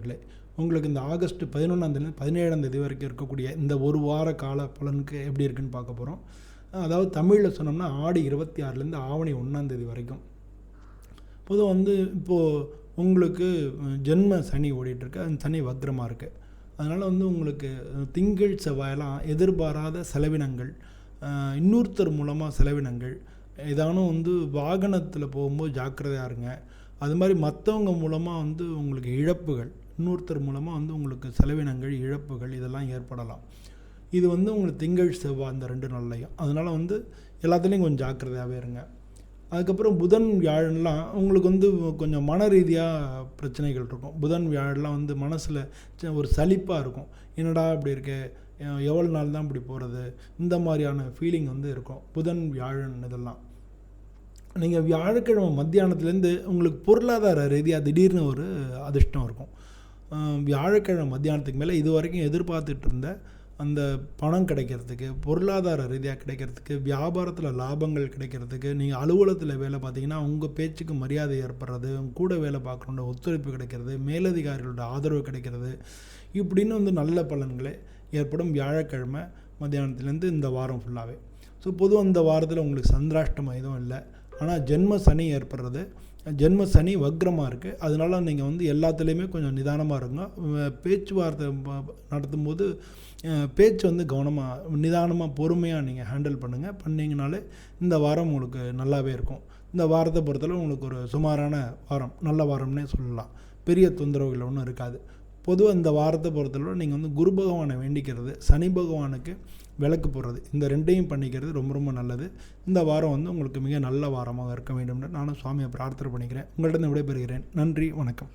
நண்பர்களே, உங்களுக்கு இந்த ஆகஸ்ட் 11ஆம் தேதியிலேருந்து 17ஆம் தேதி வரைக்கும் இருக்கக்கூடிய இந்த ஒரு வார கால பலனுக்கு எப்படி இருக்குன்னு பார்க்க போகிறோம். அதாவது தமிழில் சொன்னோம்னா ஆடி 26லேருந்து ஆவணி 1ஆம் தேதி வரைக்கும். பொதுவாக இப்போது உங்களுக்கு ஜென்ம சனி ஓடிட்டுருக்கு. அந்த சனி வக்ரமாக இருக்குது. அதனால் உங்களுக்கு திங்கள் செவ்வாயெல்லாம் எதிர்பாராத செலவினங்கள், இன்னொருத்தர் மூலமாக செலவினங்கள், ஏதானும் வாகனத்தில் போகும்போது ஜாக்கிரதையாக இருங்க. அது மாதிரி மற்றவங்க மூலமாக உங்களுக்கு இழப்புகள், இன்னொருத்தர் மூலமாக உங்களுக்கு செலவினங்கள், இழப்புகள் இதெல்லாம் ஏற்படலாம். இது உங்களுக்கு திங்கள் செவ்வாய் அந்த 2 நாள்லையும். அதனால் எல்லாத்துலேயும் கொஞ்சம் ஜாக்கிரதையாகவே இருங்க. அதுக்கப்புறம் புதன் வியாழன்லாம் உங்களுக்கு கொஞ்சம் மன ரீதியாக பிரச்சனைகள் இருக்கும். புதன் வியாழன்லாம் மனசில் ஒரு சலிப்பாக இருக்கும். என்னடா இப்படி இருக்கு, எவ்வளோ நாள் தான் இப்படி போகிறது, இந்த மாதிரியான ஃபீலிங் இருக்கும் புதன் வியாழன் இதெல்லாம். நீங்கள் வியாழக்கிழமை மத்தியானத்துலேருந்து உங்களுக்கு பொருளாதார ரீதியாக திடீர்னு ஒரு அதிர்ஷ்டம் இருக்கும். வியாழக்கிழமை மத்தியானத்துக்கு மேலே இது வரைக்கும் எதிர்பார்த்துட்டு இருந்த அந்த பணம் கிடைக்கிறதுக்கு, பொருளாதார ரீதியாக கிடைக்கிறதுக்கு, வியாபாரத்தில் லாபங்கள் கிடைக்கிறதுக்கு, நீங்கள் அலுவலகத்தில் வேலை பார்த்தீங்கன்னா உங்கள் பேச்சுக்கு மரியாதை ஏற்படுறது, உங்கள் கூட வேலை பார்க்குறவங்களோட ஒத்துழைப்பு கிடைக்கிறது, மேலதிகாரிகளோட ஆதரவு கிடைக்கிறது, இப்படின்னு நல்ல பலன்களே ஏற்படும் வியாழக்கிழமை மத்தியானத்துலேருந்து இந்த வாரம் ஃபுல்லாகவே. ஸோ பொதுவாக இந்த வாரத்தில் உங்களுக்கு சந்திராஷ்டமம் எதுவும் இல்லை. ஆனால் ஜென்ம சனி ஏற்படுறது, ஜென்ம சனி வக்ரமாக இருக்குது. அதனால் நீங்கள் எல்லாத்துலேயுமே கொஞ்சம் நிதானமாக இருங்க. பேச்சுவார்த்தை நடத்தும் போது பேச்சு கவனமாக, நிதானமாக, பொறுமையாக நீங்கள் ஹேண்டில் பண்ணிங்கனாலே இந்த வாரம் உங்களுக்கு நல்லாவே இருக்கும். இந்த வாரத்தை பொறுத்தளவு உங்களுக்கு ஒரு சுமாரான வாரம், நல்ல வாரம்னே சொல்லலாம். பெரிய தொந்தரவுகள் ஒன்றும் இருக்காது. பொதுவாக இந்த வாரத்தை பொறுத்தளவு நீங்கள் குரு பகவானை வேண்டிக்கிறது, சனி பகவானுக்கு விளக்கு போடுறது, இந்த 2ஐயும் பண்ணிக்கிறது ரொம்ப ரொம்ப நல்லது. இந்த வாரம் உங்களுக்கு மிக நல்ல வாரமாக இருக்க வேண்டும் என்று நானும் சுவாமியை பிரார்த்தனை பண்ணிக்கிறேன். உங்கள்கிட்ட விடைபெறுகிறேன். நன்றி, வணக்கம்.